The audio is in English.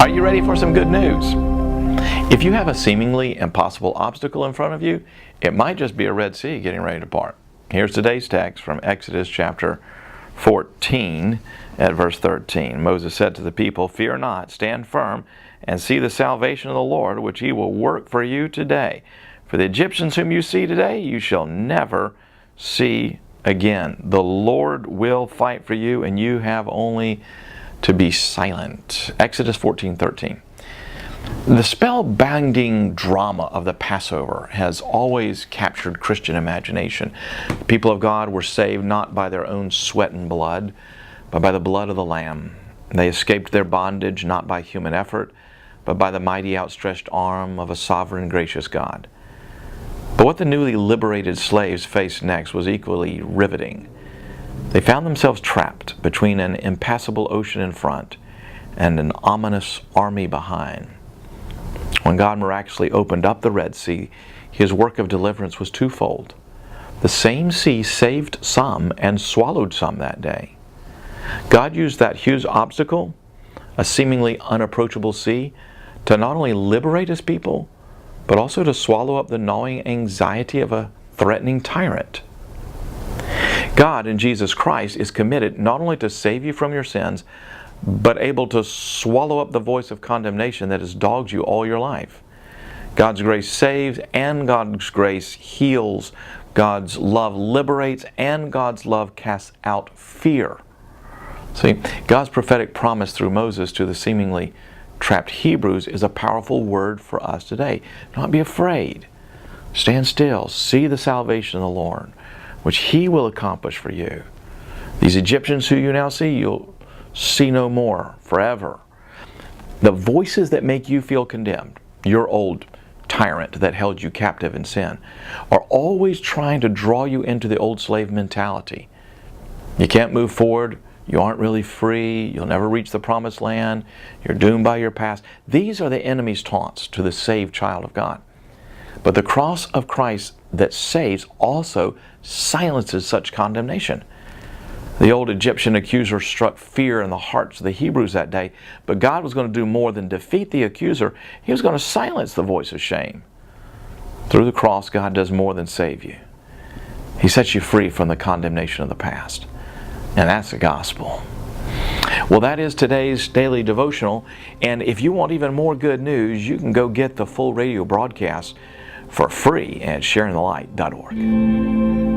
Are you ready for some good news? If you have a seemingly impossible obstacle in front of you, it might just be a Red Sea getting ready to part. Here's today's text from Exodus chapter 14 at verse 13. Moses said to the people, "Fear not, stand firm, and see the salvation of the Lord, which he will work for you today. For the Egyptians whom you see today, you shall never see again. The Lord will fight for you, and you have only to be silent." Exodus 14:13. The spellbinding drama of the Passover has always captured Christian imagination. The people of God were saved not by their own sweat and blood, but by the blood of the Lamb. They escaped their bondage not by human effort, but by the mighty outstretched arm of a sovereign, gracious God. But what the newly liberated slaves faced next was equally riveting. They found themselves trapped between an impassable ocean in front and an ominous army behind. When God miraculously opened up the Red Sea, His work of deliverance was twofold. The same sea saved some and swallowed some that day. God used that huge obstacle, a seemingly unapproachable sea, to not only liberate His people, but also to swallow up the gnawing anxiety of a threatening tyrant. God in Jesus Christ is committed not only to save you from your sins, but able to swallow up the voice of condemnation that has dogged you all your life. God's grace saves, and God's grace heals. God's love liberates, and God's love casts out fear. See, God's prophetic promise through Moses to the seemingly trapped Hebrews is a powerful word for us today. Do not be afraid. Stand still. See the salvation of the Lord, which He will accomplish for you. These Egyptians who you now see, you'll see no more forever. The voices that make you feel condemned, your old tyrant that held you captive in sin, are always trying to draw you into the old slave mentality. You can't move forward. You aren't really free. You'll never reach the promised land. You're doomed by your past. These are the enemy's taunts to the saved child of God. But the cross of Christ that saves also silences such condemnation. The old Egyptian accuser struck fear in the hearts of the Hebrews that day, but God was going to do more than defeat the accuser. He was going to silence the voice of shame. Through the cross, God does more than save you. He sets you free from the condemnation of the past. And that's the gospel. Well, that is today's daily devotional. And if you want even more good news, you can go get the full radio broadcast for free at sharingthelight.org.